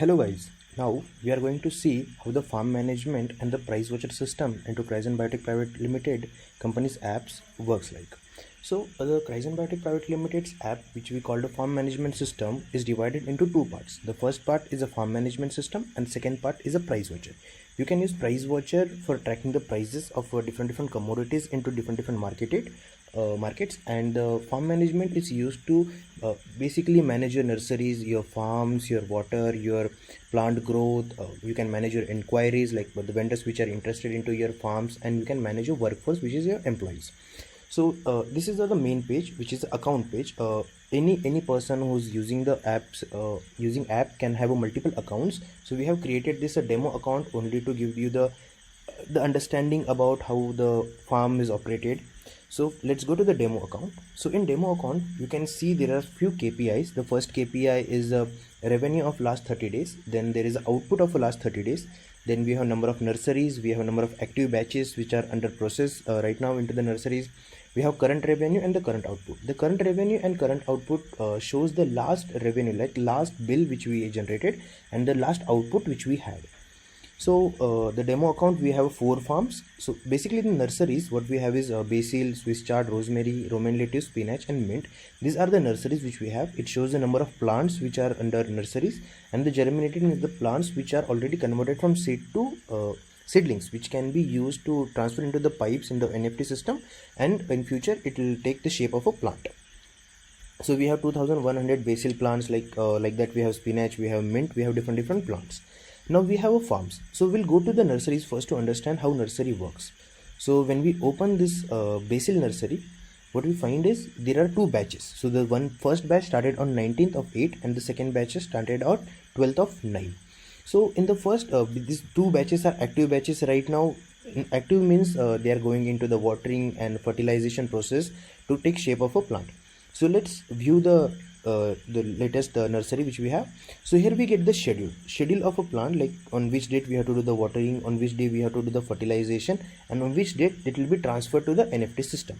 Hello guys, now we are going to see how the farm management and the price voucher system into Cryzon Biotech Private Limited company's apps works like. So the Cryzon Biotech Private Limited's app, which we call the farm management system, is divided into two parts. The first part is a farm management system and second part is a price voucher. You can use price voucher for tracking the prices of different commodities into different markets, and farm management is used to basically manage your nurseries, your farms, your water, your plant growth. You can manage your inquiries like the vendors which are interested into your farms, and you can manage your workforce, which is your employees. So this is the main page, which is the account page. Any person who's using the using app can have a multiple accounts. So we have created this a demo account only to give you the understanding about how the farm is operated. So let's go to the demo account. So in demo account, you can see there are few KPIs. The first KPI is revenue of last 30 days. Then there is output of last 30 days. Then we have number of nurseries. We have a number of active batches which are under process right now into the nurseries. We have current revenue and the current output. The current revenue and current output shows the last revenue, like last bill which we generated, and the last output which we had. So the demo account, we have 4 farms. So basically the nurseries, what we have is basil, Swiss chard, rosemary, romaine lettuce, spinach and mint. These are the nurseries which we have. It shows the number of plants which are under nurseries, and the germinated is the plants which are already converted from seed to seedlings, which can be used to transfer into the pipes in the NFT system, and in future it will take the shape of a plant. So we have 2100 basil plants, like that. We have spinach, we have mint, we have different plants. Now we have a farms. So we'll go to the nurseries first to understand how nursery works. So when we open this basil nursery, what we find is there are 2 batches. So the first batch started on 19th of 8 and the second batch started on 12th of 9. So in the first, these 2 batches are active batches right now. Active means they are going into the watering and fertilization process to take shape of a plant. So let's view the latest nursery which we have. So here we get the schedule of a plant, like on which date we have to do the watering, on which day we have to do the fertilization, and on which date it will be transferred to the NFT system.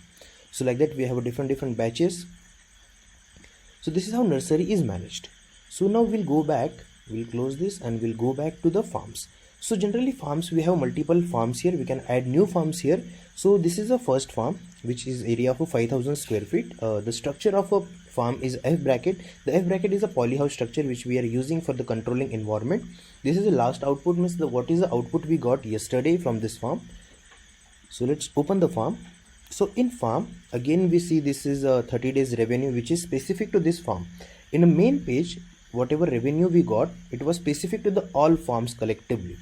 So like that we have a different batches. So this is how nursery is managed. So now we'll go back, we'll close this and we'll go back to the farms. So generally farms, we have multiple farms here. We can add new farms here. So this is the first farm, which is area of 5000 square feet. The structure of a farm is F bracket. The F bracket is a polyhouse structure which we are using for the controlling environment. This is the last output, means what is the output we got yesterday from this farm. So let's open the farm. So in farm, again we see this is a 30 days revenue which is specific to this farm. In the main page, whatever revenue we got, it was specific to the all farms collectively.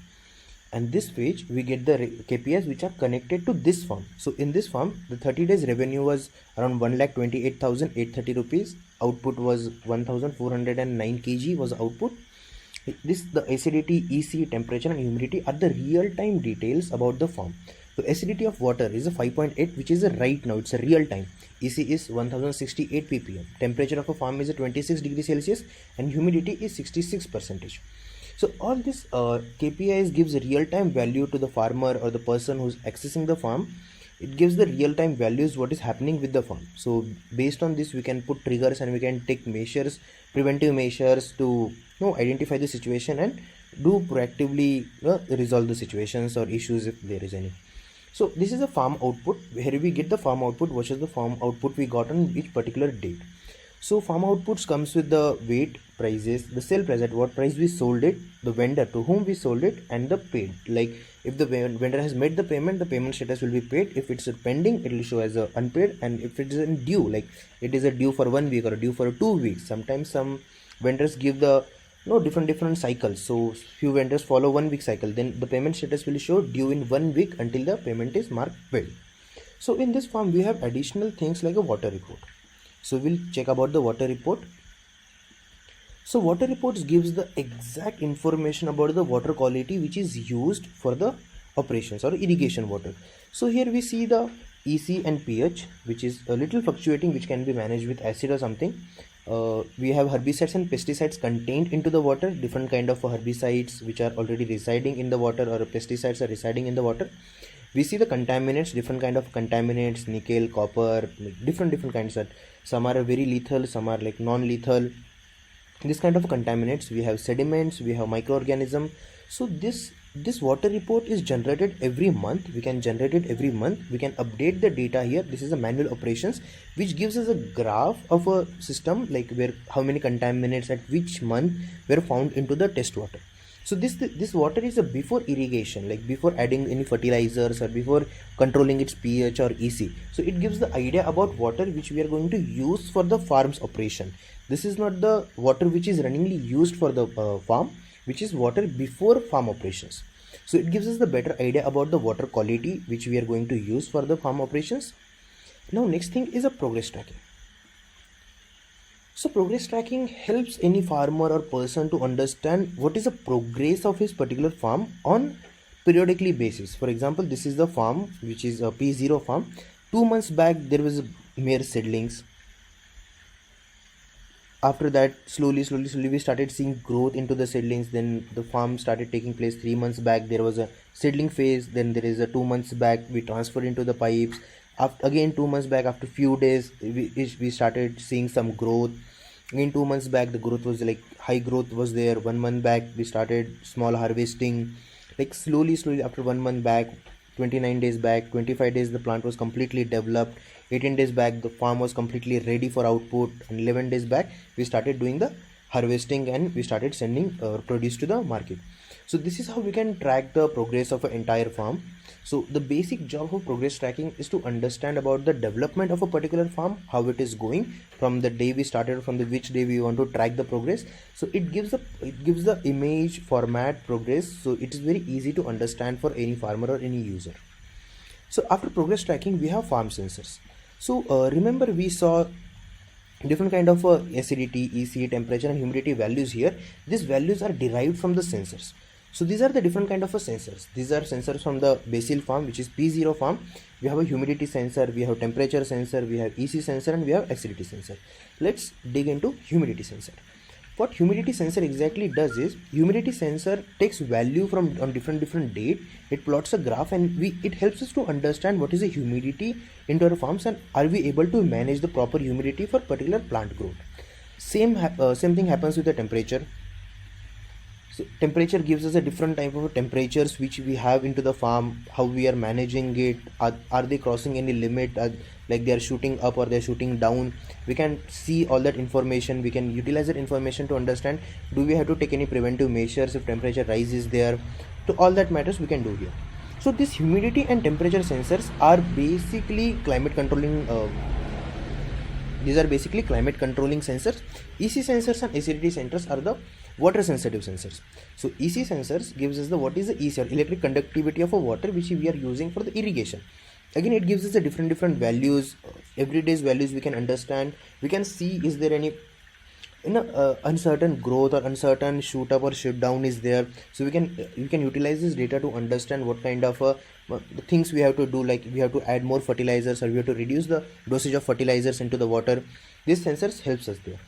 And this page we get the KPIs which are connected to this farm. So in this farm, the 30 days revenue was around 1,28,830 rupees. Output was 1,409 kg was output. This, the acidity, EC, temperature and humidity are the real-time details about the farm. So acidity of water is a 5.8, which is a right now, it's a real time. EC is 1068 ppm. Temperature of a farm is a 26 degrees Celsius and humidity is 66%. So all this KPIs gives a real-time value to the farmer or the person who's accessing the farm. It gives the real-time values what is happening with the farm. So based on this we can put triggers and we can take measures, preventive measures to identify the situation and do proactively resolve the situations or issues if there is any. So this is a farm output. Here we get the farm output, what is the farm output we got on each particular date. So farm outputs comes with the weight, prices, the sale price, at what price we sold it, the vendor to whom we sold it, and the paid. Like if the vendor has made the payment status will be paid. If it's pending, it will show as a unpaid, and if it is in due, like it is a due for 1 week or a due for 2 weeks. Sometimes some vendors give the different cycles. So few vendors follow 1 week cycle, then the payment status will show due in 1 week until the payment is marked paid. So in this form we have additional things like a water report. So we'll check about the water report. So water reports gives the exact information about the water quality which is used for the operations or irrigation water. So here we see the EC and pH, which is a little fluctuating, which can be managed with acid or something. We have herbicides and pesticides contained into the water, different kind of herbicides which are already residing in the water, or pesticides are residing in the water. We see the contaminants, different kind of contaminants, nickel, copper, different kinds. Some are very lethal, some are like non-lethal. this kind of contaminants. We have sediments, we have microorganism. So this water report is generated every month. We can generate it every month. We can update the data here. This is a manual operations which gives us a graph of a system, like where how many contaminants at which month were found into the test water. So this water is a before irrigation, like before adding any fertilizers or before controlling its pH or EC. So it gives the idea about water which we are going to use for the farm's operation. This is not the water which is runningly used for the farm, which is water before farm operations. So it gives us the better idea about the water quality which we are going to use for the farm operations. Now next thing is a progress tracking. So progress tracking helps any farmer or person to understand what is the progress of his particular farm on periodically basis. For example, this is the farm which is a P0 farm. 2 months back there was mere seedlings. After that, slowly we started seeing growth into the seedlings. Then the farm started taking place. 3 months back there was a seedling phase. Then there is a 2 months back we transferred into the pipes. After, again 2 months back, after few days we started seeing some growth. Again 2 months back the growth was like high growth was there. 1 month back we started small harvesting. Like slowly after 1 month back, 29 days back, 25 days the plant was completely developed. 18 days back the farm was completely ready for output, and 11 days back we started doing the harvesting and we started sending produce to the market. So this is how we can track the progress of an entire farm. So the basic job of progress tracking is to understand about the development of a particular farm, how it is going from the day we started, from the which day we want to track the progress. So it gives the image format progress, so it is very easy to understand for any farmer or any user. So after progress tracking we have farm sensors. So remember we saw different kind of acidity, EC, temperature and humidity values here. These values are derived from the sensors. So these are the different kind of sensors. These are sensors from the basil farm, which is P0 farm. We have a humidity sensor, we have temperature sensor, we have EC sensor, and we have acidity sensor. Let's dig into humidity sensor. What humidity sensor exactly does is, humidity sensor takes value from on different date. It plots a graph and it helps us to understand what is the humidity into our farms and are we able to manage the proper humidity for particular plant growth. Same thing happens with the temperature. So temperature gives us a different type of temperatures which we have into the farm, how we are managing it, are they crossing any limit, like they are shooting up or they are shooting down. We can see all that information. We can utilize that information to understand, do we have to take any preventive measures if temperature rise is there. So all that matters we can do here. So this humidity and temperature sensors are basically climate controlling these are basically climate controlling sensors. EC sensors and acidity sensors are the water sensitive sensors. So EC sensors gives us the what is the EC, or electric conductivity of a water, which we are using for the irrigation. Again it gives us a different values, everyday's values we can understand. We can see is there any uncertain growth or uncertain shoot up or shoot down is there. So we can utilize this data to understand what kind of things we have to do, like we have to add more fertilizers or we have to reduce the dosage of fertilizers into the water. These sensors helps us there.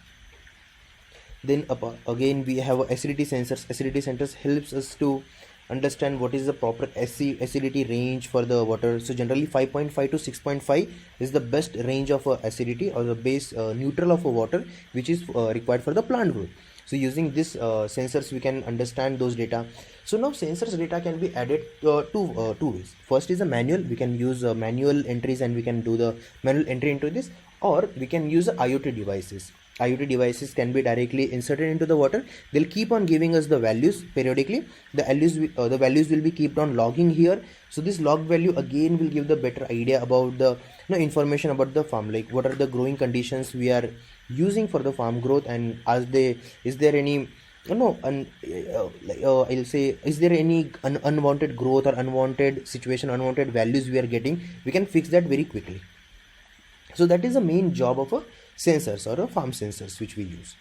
Then again we have acidity sensors. Acidity sensors helps us to understand what is the proper acidity range for the water. So generally 5.5 to 6.5 is the best range of acidity or the base neutral of a water which is required for the plant growth. So using this sensors we can understand those data. So now sensors data can be added two ways. First is a manual. We can use manual entries and we can do the manual entry into this, or we can use IoT devices. IoT devices can be directly inserted into the water. They'll keep on giving us the values periodically. The values will be kept on logging here. So this log value again will give the better idea about the information about the farm, like what are the growing conditions we are using for the farm growth, and is there any I'll say, is there any unwanted growth or unwanted situation, unwanted values we are getting. We can fix that very quickly. So that is the main job of a sensors or a farm sensors which we use.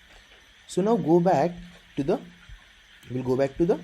So now we'll go back to the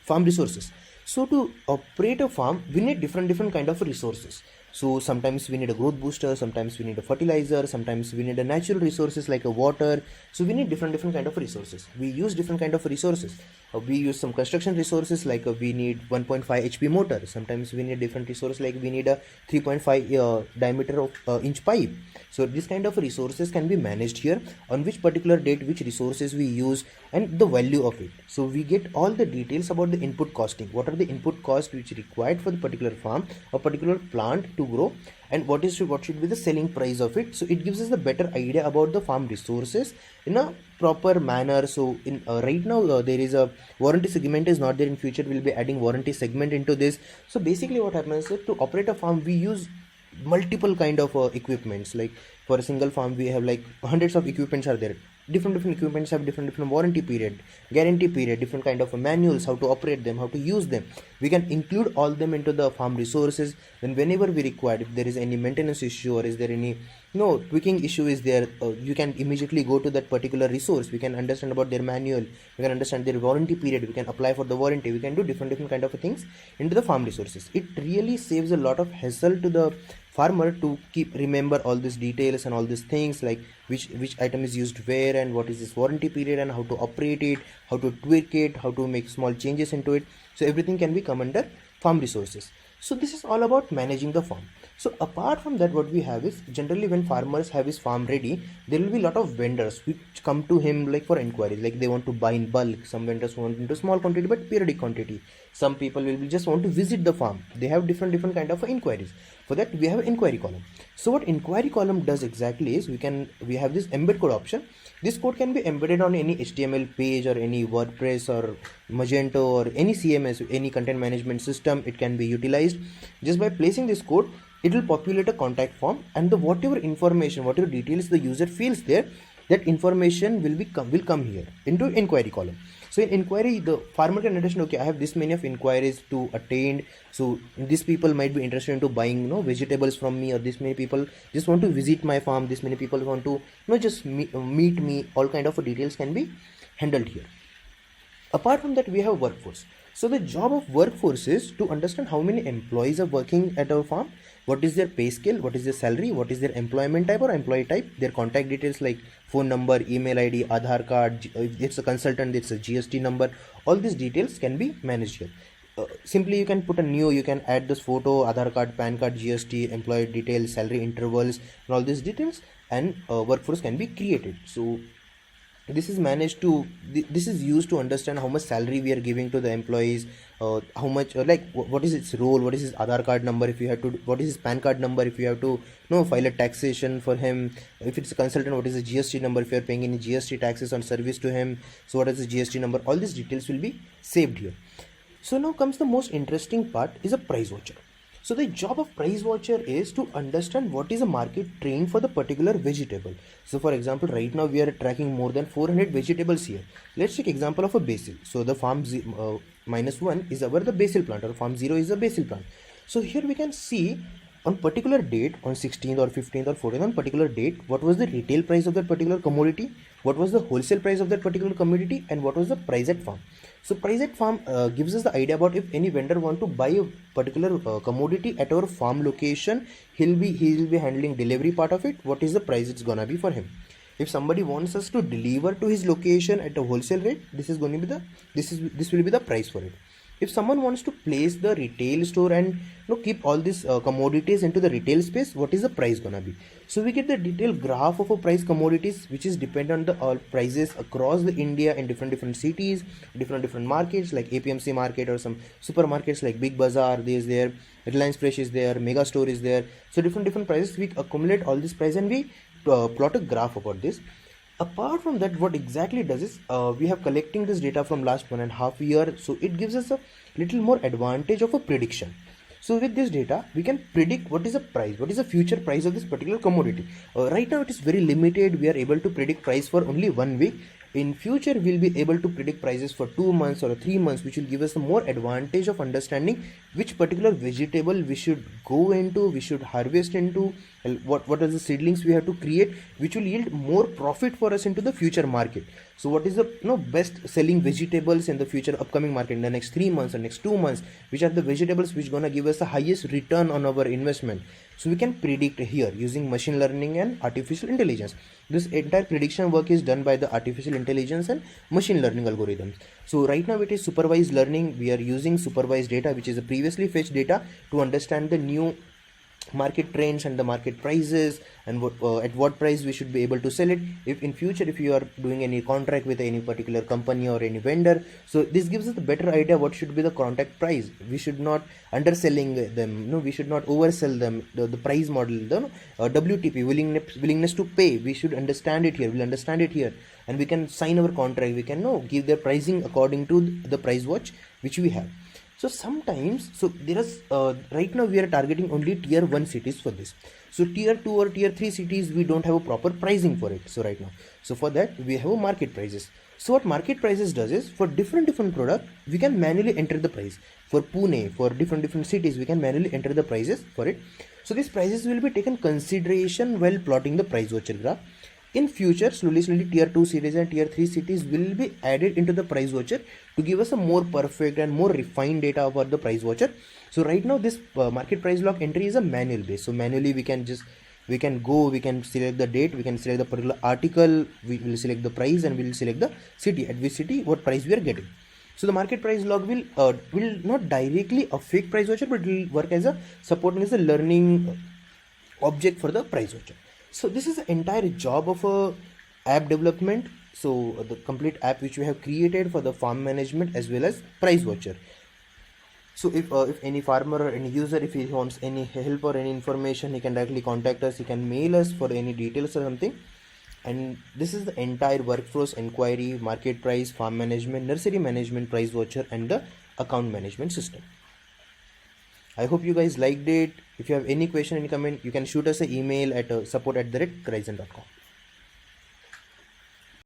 farm resources. So to operate a farm we need different kind of resources. So sometimes we need a growth booster, sometimes we need a fertilizer, sometimes we need a natural resources like a water. So we need different kind of resources. We use different kind of resources. We use some construction resources like we need 1.5 HP motor. Sometimes we need different resource like we need a 3.5 diameter of inch pipe. So this kind of resources can be managed here, on which particular date which resources we use and the value of it. So we get all the details about the input costing. What are the input costs which required for the particular farm or particular plant to grow, and what should be the selling price of it. So it gives us a better idea about the farm resources in a proper manner. So in right now there is a warranty segment is not there. In future we'll be adding warranty segment into this. So basically what happens is, to operate a farm we use multiple kind of equipments. Like for a single farm we have like hundreds of equipments are there. Different equipments have different warranty period, guarantee period, different kind of manuals, how to operate them, how to use them. We can include all them into the farm resources. Then whenever we require, if there is any maintenance issue or is there any tweaking issue is there, you can immediately go to that particular resource. We can understand about their manual, we can understand their warranty period, we can apply for the warranty, we can do different kind of things into the farm resources. It really saves a lot of hassle to the farmer to remember all these details and all these things, like which item is used where and what is this warranty period and how to operate it, how to tweak it, how to make small changes into it. So everything can be come under farm resources. So this is all about managing the farm. So apart from that, what we have is, generally when farmers have his farm ready, there will be a lot of vendors which come to him like for inquiries, like they want to buy in bulk. Some vendors want into small quantity but periodic quantity. Some people will just want to visit the farm. They have different kind of inquiries. For that we have an inquiry column. So what inquiry column does exactly is, we have this embed code option. This code can be embedded on any HTML page or any WordPress or Magento or any CMS, any content management system. It can be utilized. Just by placing this code, it will populate a contact form, and the whatever information, whatever details the user fills there, that information will come here into inquiry column. So in inquiry, the farmer can understand, okay, I have this many of inquiries to attend. So these people might be interested into buying vegetables from me, or this many people just want to visit my farm, this many people want to just meet me. All kind of details can be handled here. Apart from that, we have workforce. So the job of workforce is to understand how many employees are working at our farm, what is their pay scale, what is their salary, what is their employment type or employee type, their contact details like phone number, email ID, Aadhaar card, if it's a consultant, it's a GST number. All these details can be managed here. Simply you can put you can add this photo, Aadhaar card, PAN card, GST, employee details, salary intervals, and all these details, and workforce can be created. So this is used to understand how much salary we are giving to the employees, how much what is its role, what is his Aadhaar card number, if you have to, what is his PAN card number, if you have to file a taxation for him, if it's a consultant, what is the GST number, if you are paying any GST taxes on service to him, so what is the GST number. All these details will be saved here. So now comes the most interesting part, is a price watcher. So the job of price watcher is to understand what is a market trend for the particular vegetable. So for example, right now we are tracking more than 400 vegetables here. Let's take example of a basil. So the farm -1 is the basil plant, or farm 0 is the basil plant. So here we can see on particular date, on 16th or 15th or 14th, on particular date, what was the retail price of that particular commodity, what was the wholesale price of that particular commodity, and what was the price at farm. So price at farm gives us the idea about if any vendor want to buy a particular commodity at our farm location, he will be handling delivery part of it. What is the price it's gonna be for him? If somebody wants us to deliver to his location at a wholesale rate, this will be the price for it. If someone wants to place the retail store and keep all these commodities into the retail space, what is the price gonna be? So we get the detailed graph of a price commodities, which is dependent on the all prices across the India in different cities, different markets like APMC market, or some supermarkets like Big Bazaar. There's there, Reliance Fresh is there, Mega Store is there. So different prices, we accumulate all this price and we plot a graph about this. Apart from that, what exactly does is, we have collecting this data from last 1.5 years, so it gives us a little more advantage of a prediction. So with this data, we can predict what is the price, what is the future price of this particular commodity. Right now it is very limited. We are able to predict price for only 1 week. In future, we'll be able to predict prices for 2 months or 3 months, which will give us more advantage of understanding which particular vegetable we should go into, we should harvest into, what are the seedlings we have to create, which will yield more profit for us into the future market. So what is the best selling vegetables in the future upcoming market in the next 3 months or next 2 months, which are the vegetables which gonna give us the highest return on our investment. So we can predict here using machine learning and artificial intelligence. This entire prediction work is done by the artificial intelligence and machine learning algorithms. So right now it is supervised learning. We are using supervised data, which is a previously fetched data, to understand the new market trends and the market prices, and what at what price we should be able to sell it if in future, if you are doing any contract with any particular company or any vendor. So this gives us a better idea what should be the contract price. We should not underselling them, no, we should not oversell them. The price model, the WTP, willingness to pay, we should understand it here, we'll understand it here, and we can sign our contract, we can give their pricing according to the price watch which we have. So sometimes, so there is right now we are targeting only tier 1 cities for this. So tier 2 or tier 3 cities, we don't have a proper pricing for it. So right now, so for that we have a market prices. So what market prices does is, for different product, we can manually enter the price. For Pune, for different cities, we can manually enter the prices for it. So these prices will be taken consideration while plotting the price watcher graph. In future, slowly tier 2 cities and tier 3 cities will be added into the price watcher to give us a more perfect and more refined data about the price watcher. So right now this market price log entry is a manual base. So manually we can select the date, we can select the particular article, we will select the price, and we will select the city, at which city what price we are getting. So the market price log will not directly affect price watcher, but it will work as a supporting as a learning object for the price watcher. So this is the entire job of a app development. So the complete app which we have created for the farm management as well as price watcher. So if any farmer or any user, if he wants any help or any information, he can directly contact us, he can mail us for any details or something. And this is the entire workflows: inquiry, market price, farm management, nursery management, price watcher, and the account management system. I hope you guys liked it. If you have any question, any comment, you can shoot us an email at support@horizon.com.